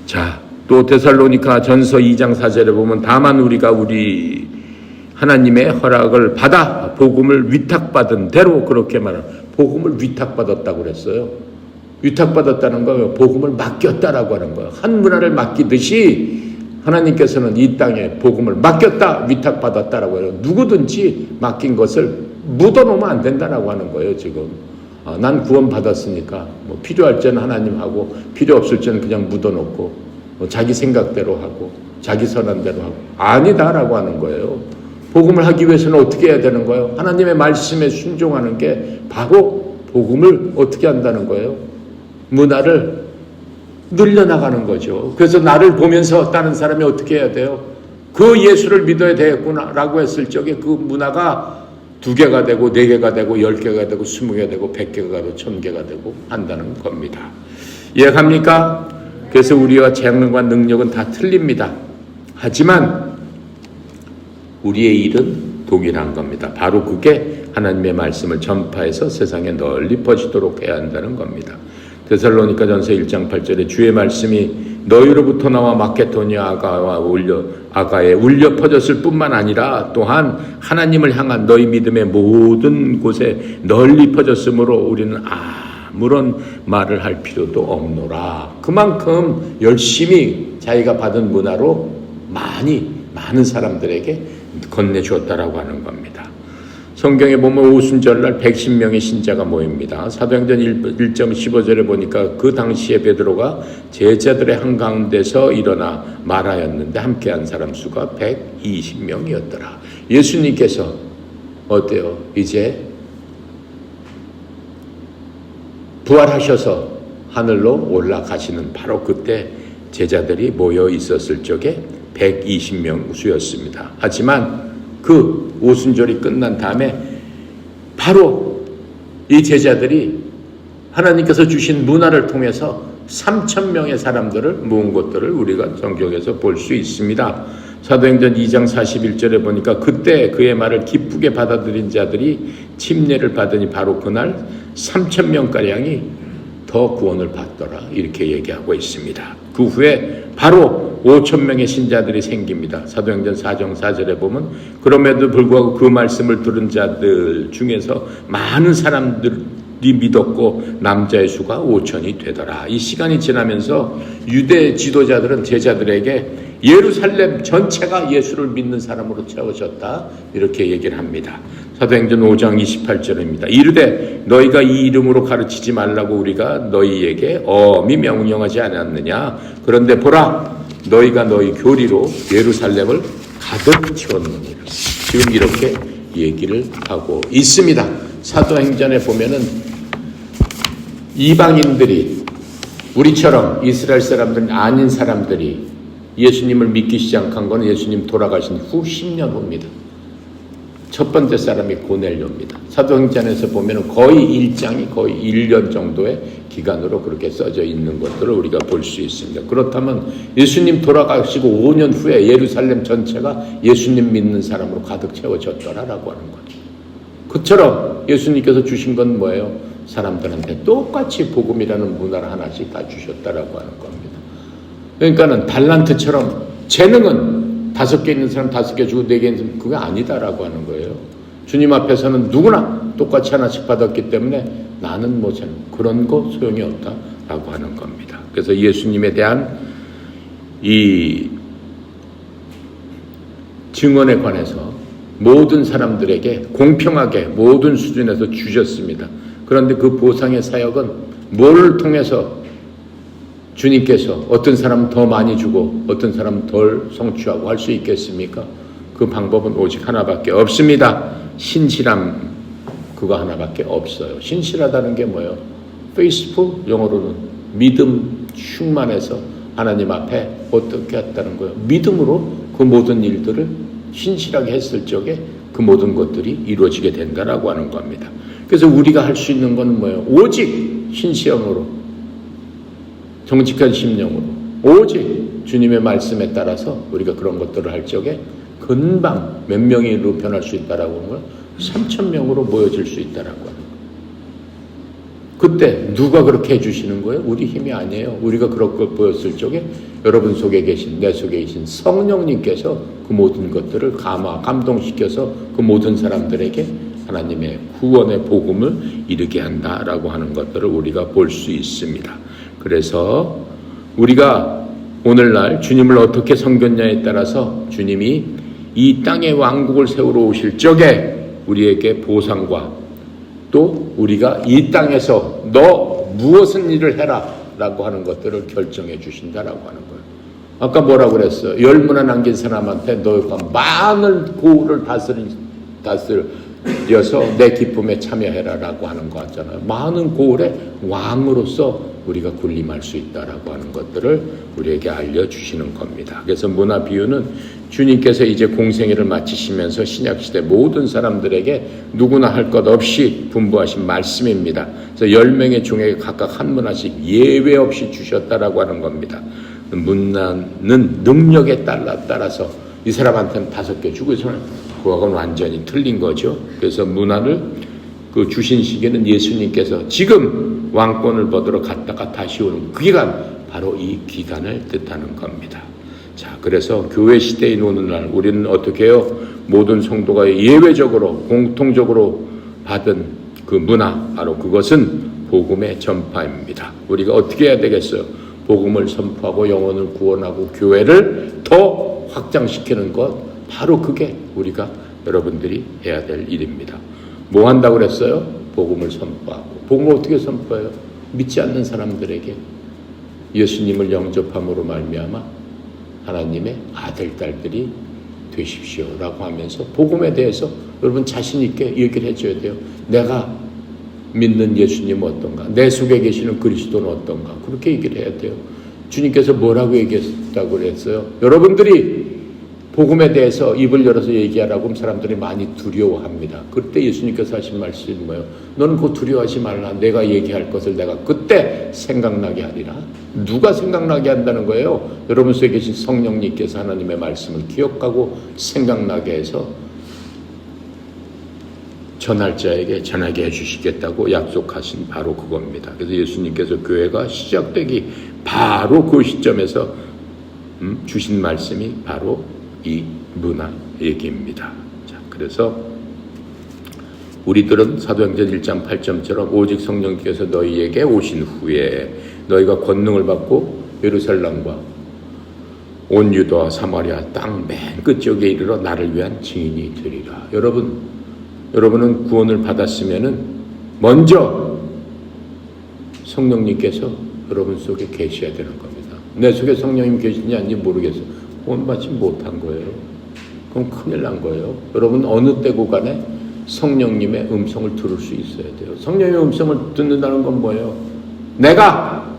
Speaker 1: 자, 또 데살로니가 전서 2장 4절에 보면 다만 우리가 우리 하나님의 허락을 받아 복음을 위탁받은 대로 그렇게 말하는, 복음을 위탁받았다고 그랬어요. 위탁받았다는 거 복음을 맡겼다라고 하는 거예요. 한 문화를 맡기듯이 하나님께서는 이 땅에 복음을 맡겼다, 위탁받았다라고 해요. 누구든지 맡긴 것을 묻어놓으면 안 된다라고 하는 거예요. 지금 난 구원 받았으니까 뭐 필요할 때는 하나님하고 필요 없을 때는 그냥 묻어놓고 자기 생각대로 하고 자기 선한대로 하고 아니다라고 하는 거예요. 복음을 하기 위해서는 어떻게 해야 되는 거예요? 하나님의 말씀에 순종하는 게 바로 복음을 어떻게 한다는 거예요? 문화를 늘려나가는 거죠. 그래서 나를 보면서 다른 사람이 어떻게 해야 돼요? 그 예수를 믿어야 되겠구나 라고 했을 적에 그 문화가 2개가 되고 4개가 되고 10개가 되고 20개가 되고 100개가 되고 1000개가 되고 한다는 겁니다. 이해갑니까? 그래서 우리와 재능과 능력은 다 틀립니다. 하지만 우리의 일은 동일한 겁니다. 바로 그게 하나님의 말씀을 전파해서 세상에 널리 퍼지도록 해야 한다는 겁니다. 데살로니가 전서 1장 8절에 주의 말씀이 너희로부터 나와 마케도니아 아가에 울려 퍼졌을 뿐만 아니라 또한 하나님을 향한 너희 믿음의 모든 곳에 널리 퍼졌으므로 우리는 아무런 말을 할 필요도 없노라. 그만큼 열심히 자기가 받은 문화로 많은 사람들에게 건네주었다라고 하는 겁니다. 성경에 보면 오순절날 110명의 신자가 모입니다. 사도행전 1장 15절에 보니까 그 당시에 베드로가 제자들의 한가운데서 일어나 말하였는데 함께한 사람 수가 120명이었더라. 예수님께서 어때요? 이제 부활하셔서 하늘로 올라가시는 바로 그때 제자들이 모여 있었을 적에 120명 수였습니다. 하지만 그 오순절이 끝난 다음에 바로 이 제자들이 하나님께서 주신 문화를 통해서 3,000명의 사람들을 모은 것들을 우리가 성경에서 볼 수 있습니다. 사도행전 2장 41절에 보니까 그때 그의 말을 기쁘게 받아들인 자들이 침례를 받으니 바로 그날 3,000명가량이 더 구원을 받더라 이렇게 얘기하고 있습니다. 그 후에 바로 5,000명의 신자들이 생깁니다. 사도행전 4장 4절에 보면 그럼에도 불구하고 그 말씀을 들은 자들 중에서 많은 사람들이 믿었고 남자의 수가 5,000이 되더라. 이 시간이 지나면서 유대 지도자들은 제자들에게 예루살렘 전체가 예수를 믿는 사람으로 채워졌다 이렇게 얘기를 합니다. 사도행전 5장 28절입니다. 이르되 너희가 이 이름으로 가르치지 말라고 우리가 너희에게 엄히 명령하지 않았느냐. 그런데 보라 너희가 너희 교리로 예루살렘을 가득 채웠느니라. 지금 이렇게 얘기를 하고 있습니다. 사도행전에 보면은 이방인들이 우리처럼 이스라엘 사람들 아닌 사람들이 예수님을 믿기 시작한 건 예수님 돌아가신 후 10년 후입니다. 첫 번째 사람이 고넬료입니다. 사도행전에서 보면 거의 1장이 거의 1년 정도의 기간으로 그렇게 써져 있는 것들을 우리가 볼 수 있습니다. 그렇다면 예수님 돌아가시고 5년 후에 예루살렘 전체가 예수님 믿는 사람으로 가득 채워졌더라라고 하는 거죠. 그처럼 예수님께서 주신 건 뭐예요? 사람들한테 똑같이 복음이라는 문화를 하나씩 다 주셨다라고 하는 겁니다. 그러니까는 달란트처럼 재능은 5개 있는 사람 5개 주고 4개 있는 사람 그게 아니다라고 하는 거예요. 주님 앞에서는 누구나 똑같이 하나씩 받았기 때문에 나는 뭐 그런 거 소용이 없다라고 하는 겁니다. 그래서 예수님에 대한 이 증언에 관해서 모든 사람들에게 공평하게 모든 수준에서 주셨습니다. 그런데 그 보상의 사역은 뭘 통해서 주님께서 어떤 사람은 더 많이 주고 어떤 사람은 덜 성취하고 할 수 있겠습니까? 그 방법은 오직 하나밖에 없습니다. 신실함 그거 하나밖에 없어요. 신실하다는 게 뭐예요? faithful 영어로는 믿음 충만해서 하나님 앞에 어떻게 했다는 거예요? 믿음으로 그 모든 일들을 신실하게 했을 적에 그 모든 것들이 이루어지게 된다라고 하는 겁니다. 그래서 우리가 할 수 있는 건 뭐예요? 오직 신시함으로 정직한 심령으로 오직 주님의 말씀에 따라서 우리가 그런 것들을 할 적에 금방 몇 명으로 변할 수 있다라고 하는 걸 3,000명으로 모여질 수 있다라고 하는 거예요. 그때 누가 그렇게 해주시는 거예요? 우리 힘이 아니에요. 우리가 그런 걸 보였을 적에 여러분 속에 계신, 내 속에 계신 성령님께서 그 모든 것들을 감동시켜서 그 모든 사람들에게 하나님의 구원의 복음을 이르게 한다라고 하는 것들을 우리가 볼 수 있습니다. 그래서 우리가 오늘날 주님을 어떻게 섬겼냐에 따라서 주님이 이 땅에 왕국을 세우러 오실 적에 우리에게 보상과 또 우리가 이 땅에서 너 무엇은 일을 해라 라고 하는 것들을 결정해 주신다라고 하는 거예요. 아까 뭐라고 그랬어요? 10문화 남긴 사람한테 너희가 많은 고을을 다스려서 내 기쁨에 참여해라 라고 하는 거 같잖아요. 많은 고을의 왕으로서 우리가 군림할 수 있다라고 하는 것들을 우리에게 알려주시는 겁니다. 그래서 문화 비유는 주님께서 이제 공생애를 마치시면서 신약시대 모든 사람들에게 누구나 할 것 없이 분부하신 말씀입니다. 그래서 10명의 종에게 각각 한 문화씩 예외 없이 주셨다라고 하는 겁니다. 문화는 능력에 따라서 이 사람한테는 5개 주고 이 사람은 그거하고는 완전히 틀린 거죠. 그래서 문화를 그 주신 시기는 예수님께서 지금 왕권을 받으러 갔다가 다시 오는 그 기간, 바로 이 기간을 뜻하는 겁니다. 자, 그래서 교회 시대인 오늘날 우리는 어떻게 해요? 모든 성도가 예외적으로 공통적으로 받은 그 문화, 바로 그것은 복음의 전파입니다. 우리가 어떻게 해야 되겠어요? 복음을 선포하고 영혼을 구원하고 교회를 더 확장시키는 것, 바로 그게 우리가 여러분들이 해야 될 일입니다. 뭐 한다고 그랬어요? 복음을 선포하고. 복음을 어떻게 선포해요? 믿지 않는 사람들에게 예수님을 영접함으로 말미암아 하나님의 아들, 딸들이 되십시오라고 하면서 복음에 대해서 여러분 자신 있게 얘기를 해줘야 돼요. 내가 믿는 예수님은 어떤가? 내 속에 계시는 그리스도는 어떤가? 그렇게 얘기를 해야 돼요. 주님께서 뭐라고 얘기했다고 그랬어요? 여러분들이 복음에 대해서 입을 열어서 얘기하라고 하면 사람들이 많이 두려워합니다. 그때 예수님께서 하신 말씀이 뭐예요? 너는 그거 두려워하지 말라. 내가 얘기할 것을 내가 그때 생각나게 하리라. 누가 생각나게 한다는 거예요? 여러분 속에 계신 성령님께서 하나님의 말씀을 기억하고 생각나게 해서 전할 자에게 전하게 해주시겠다고 약속하신 바로 그겁니다. 그래서 예수님께서 교회가 시작되기 바로 그 시점에서 주신 말씀이 바로 이 문화 얘기입니다. 자, 그래서 우리들은 사도행전 1장 8절처럼 오직 성령께서 너희에게 오신 후에 너희가 권능을 받고 예루살렘과 온 유다와 사마리아 땅 맨 끝쪽에 이르러 나를 위한 증인이 되리라. 여러분은 구원을 받았으면은 먼저 성령님께서 여러분 속에 계셔야 되는 겁니다. 내 속에 성령님 계시는지 아닌지 모르겠어요. 구원받지 못한 거예요. 그럼 큰일 난 거예요. 여러분 어느 때고 간에 성령님의 음성을 들을 수 있어야 돼요. 성령님의 음성을 듣는다는 건 뭐예요? 내가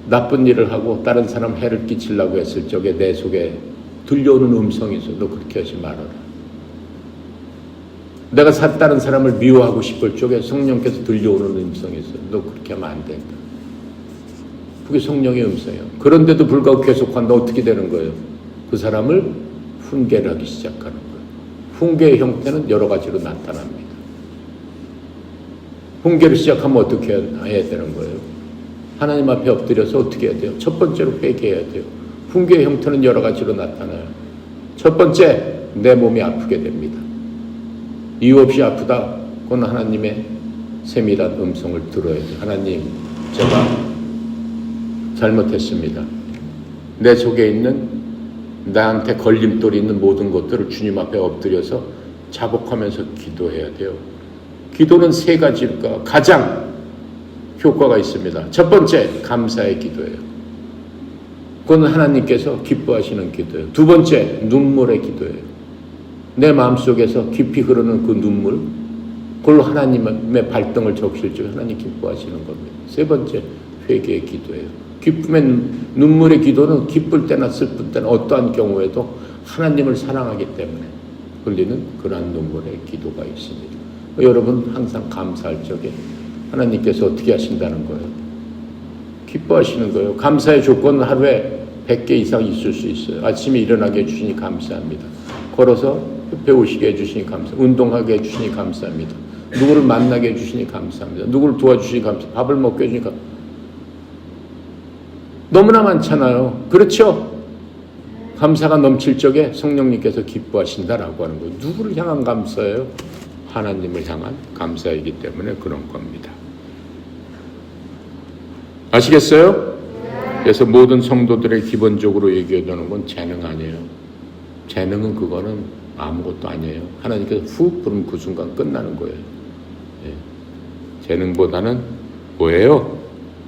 Speaker 1: 나쁜 일을 하고 다른 사람 해를 끼치려고 했을 적에 내 속에 들려오는 음성이 있어. 너 그렇게 하지 말아라. 내가 다른 사람을 미워하고 싶을 적에 성령께서 들려오는 음성이 있어. 너 그렇게 하면 안 된다. 그게 성령의 음성이에요. 그런데도 불구하고 계속한다. 어떻게 되는 거예요? 그 사람을 훈계를 하기 시작하는 거예요. 훈계의 형태는 여러 가지로 나타납니다. 훈계를 시작하면 어떻게 해야 되는 거예요? 하나님 앞에 엎드려서 어떻게 해야 돼요? 첫 번째로 회개해야 돼요. 훈계의 형태는 여러 가지로 나타나요. 첫 번째, 내 몸이 아프게 됩니다. 이유 없이 아프다. 그건 하나님의 세밀한 음성을 들어야 돼요. 하나님, 제가 잘못했습니다. 내 속에 있는 나한테 걸림돌이 있는 모든 것들을 주님 앞에 엎드려서 자복하면서 기도해야 돼요. 기도는 3가지가 가장 효과가 있습니다. 첫 번째, 감사의 기도예요. 그건 하나님께서 기뻐하시는 기도예요. 두 번째, 눈물의 기도예요. 내 마음속에서 깊이 흐르는 그 눈물, 그걸로 하나님의 발등을 적실 줄 하나님 기뻐하시는 겁니다. 세 번째, 회개의 기도예요. 기쁨의 눈물의 기도는 기쁠 때나 슬플 때나 어떠한 경우에도 하나님을 사랑하기 때문에 흘리는 그러한 눈물의 기도가 있습니다. 여러분 항상 감사할 적에 하나님께서 어떻게 하신다는 거예요? 기뻐하시는 거예요. 감사의 조건은 하루에 100개 이상 있을 수 있어요. 아침에 일어나게 해주시니 감사합니다. 걸어서 배우시게 해주시니 감사합니다. 운동하게 해주시니 감사합니다. 누구를 만나게 해주시니 감사합니다. 누구를 도와주시니 감사합니다. 밥을 먹게 해주니까 너무나 많잖아요. 그렇죠? 감사가 넘칠 적에 성령님께서 기뻐하신다라고 하는 거예요. 누구를 향한 감사예요? 하나님을 향한 감사이기 때문에 그런 겁니다. 아시겠어요? 그래서 모든 성도들의 기본적으로 얘기해 주는 건 재능 아니에요. 재능은 그거는 아무것도 아니에요. 하나님께서 훅 부르면 그 순간 끝나는 거예요. 예. 재능보다는 뭐예요?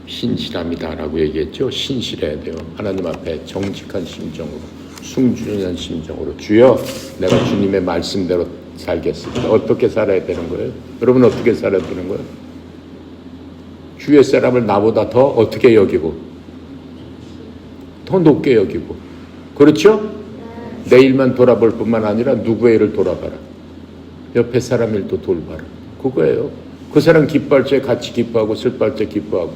Speaker 1: 신실함이다라고 얘기했죠. 신실해야 돼요. 하나님 앞에 정직한 심정으로, 순준한 심정으로, 주여 내가 주님의 말씀대로 살겠습니다. 어떻게 살아야 되는 거예요? 여러분 어떻게 살아야 되는 거예요? 주의 사람을 나보다 더 어떻게 여기고 더 높게 여기고, 그렇죠? 내 일만 돌아볼 뿐만 아니라 누구의 일을 돌아봐라. 옆에 사람 일도 돌봐라. 그거예요. 그 사람 기뻐할 때 같이 기뻐하고 슬퍼할 때 기뻐하고,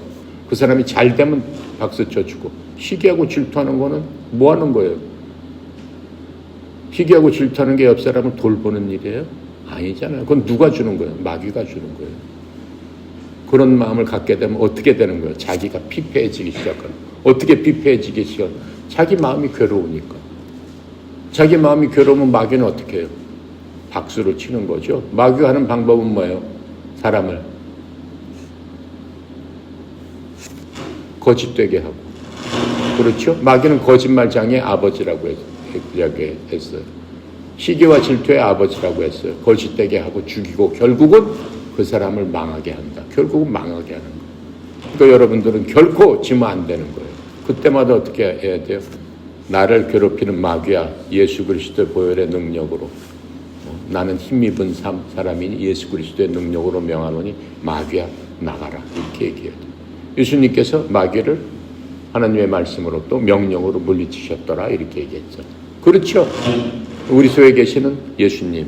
Speaker 1: 그 사람이 잘 되면 박수 쳐주고. 시기하고 질투하는 거는 뭐 하는 거예요? 시기하고 질투하는 게 옆 사람을 돌보는 일이에요? 아니잖아요. 그건 누가 주는 거예요? 마귀가 주는 거예요. 그런 마음을 갖게 되면 어떻게 되는 거예요? 자기가 피폐해지기 시작하는. 어떻게 피폐해지기 시작하는? 자기 마음이 괴로우니까. 자기 마음이 괴로우면 마귀는 어떻게 해요? 박수를 치는 거죠. 마귀가 하는 방법은 뭐예요? 사람을 거짓되게 하고. 그렇죠? 마귀는 거짓말장의 아버지라고 이야기했어요. 시기와 질투의 아버지라고 했어요. 거짓되게 하고 죽이고 결국은 그 사람을 망하게 한다. 결국은 망하게 하는 거예요. 그러니까 여러분들은 결코 지면 안 되는 거예요. 그때마다 어떻게 해야 돼요? 나를 괴롭히는 마귀야, 예수 그리스도의 보혈의 능력으로 나는 힘입은 사람이니 예수 그리스도의 능력으로 명하노니 마귀야 나가라, 이렇게 얘기해야 돼요. 예수님께서 마귀를 하나님의 말씀으로 또 명령으로 물리치셨더라, 이렇게 얘기했죠. 그렇죠? 우리 속에 계시는 예수님,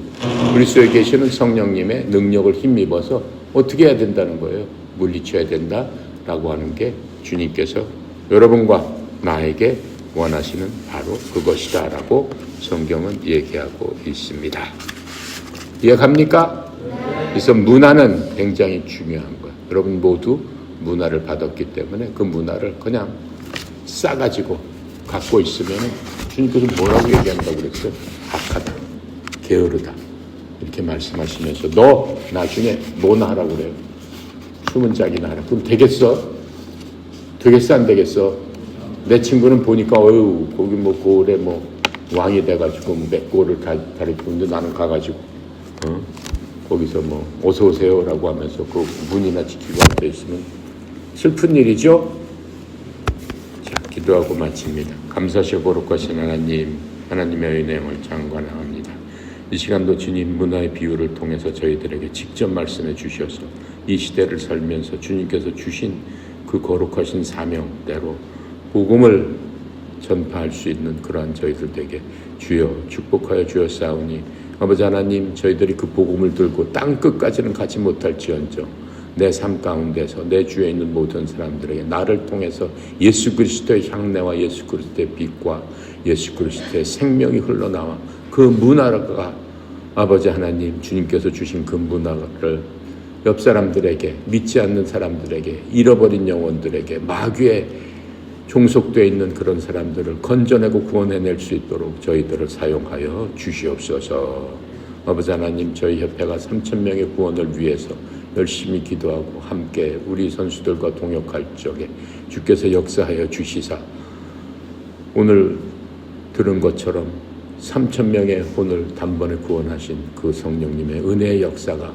Speaker 1: 우리 속에 계시는 성령님의 능력을 힘입어서 어떻게 해야 된다는 거예요? 물리쳐야 된다라고 하는 게 주님께서 여러분과 나에게 원하시는 바로 그것이다라고 성경은 얘기하고 있습니다. 이해갑니까? 그래서 문화는 굉장히 중요한 거예요. 여러분 모두 문화를 받았기 때문에 그 문화를 그냥 싸가지고 갖고 있으면 주님께서 뭐라고 얘기한다고 그랬어요? 악하다, 게으르다, 이렇게 말씀하시면서 너 나중에 뭐나 하라고 그래요? 수문짝이나 하라. 그럼 되겠어? 되겠어 안 되겠어? 내 친구는 보니까 어휴 거기 뭐 고을에 뭐 왕이 돼가지고 맥고를 가리키는데 나는 가가지고 거기서 뭐 어서 오세요라고 하면서 그 문이나 지키고 앉아 있으면 슬픈 일이죠. 자, 기도하고 마칩니다. 감사하시고 거룩하신 하나님, 하나님의 은혜를 장관합니다. 이 시간도 주님 문화의 비유를 통해서 저희들에게 직접 말씀해 주셔서 이 시대를 살면서 주님께서 주신 그 거룩하신 사명대로 복음을 전파할 수 있는 그러한 저희들 되게 주여 축복하여 주었사오니 아버지 하나님, 저희들이 그 복음을 들고 땅 끝까지는 가지 못할지언정 내 삶 가운데서 내 주위에 있는 모든 사람들에게 나를 통해서 예수 그리스도의 향내와 예수 그리스도의 빛과 예수 그리스도의 생명이 흘러나와 그 문화가 아버지 하나님 주님께서 주신 그 문화를 옆 사람들에게, 믿지 않는 사람들에게, 잃어버린 영혼들에게, 마귀에 종속되어 있는 그런 사람들을 건져내고 구원해낼 수 있도록 저희들을 사용하여 주시옵소서. 아버지 하나님, 저희 협회가 3,000명의 구원을 위해서 열심히 기도하고 함께 우리 선수들과 동역할 적에 주께서 역사하여 주시사 오늘 들은 것처럼 3,000명의 혼을 단번에 구원하신 그 성령님의 은혜의 역사가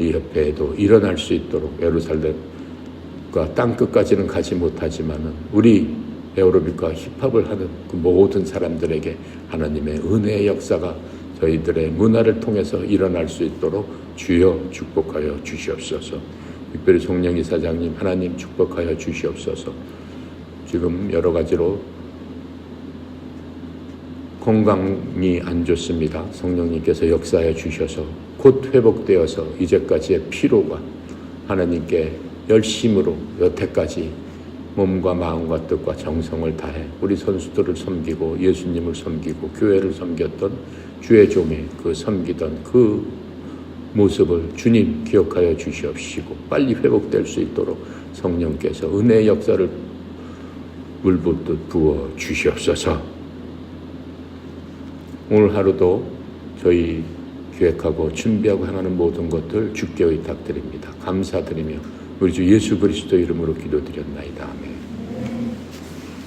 Speaker 1: 이 협회에도 일어날 수 있도록 예루살렘과 땅끝까지는 가지 못하지만은 우리 에어로빅과 힙합을 하는 그 모든 사람들에게 하나님의 은혜의 역사가 저희들의 문화를 통해서 일어날 수 있도록 주여 축복하여 주시옵소서. 특별히 송영희 사장님 하나님 축복하여 주시옵소서. 지금 여러 가지로 건강이 안 좋습니다. 성령님께서 역사해 주셔서 곧 회복되어서 이제까지의 피로가 하나님께 열심으로 여태까지 몸과 마음과 뜻과 정성을 다해 우리 선수들을 섬기고 예수님을 섬기고 교회를 섬겼던 주의 종이 그 섬기던 그 모습을 주님 기억하여 주시옵시고 빨리 회복될 수 있도록 성령께서 은혜의 역사를 물붓듯 부어 주시옵소서. 오늘 하루도 저희 계획하고 준비하고 행하는 모든 것들 주께 의탁드립니다. 감사드리며 우리 주 예수 그리스도 이름으로 기도드렸나이다. 아멘.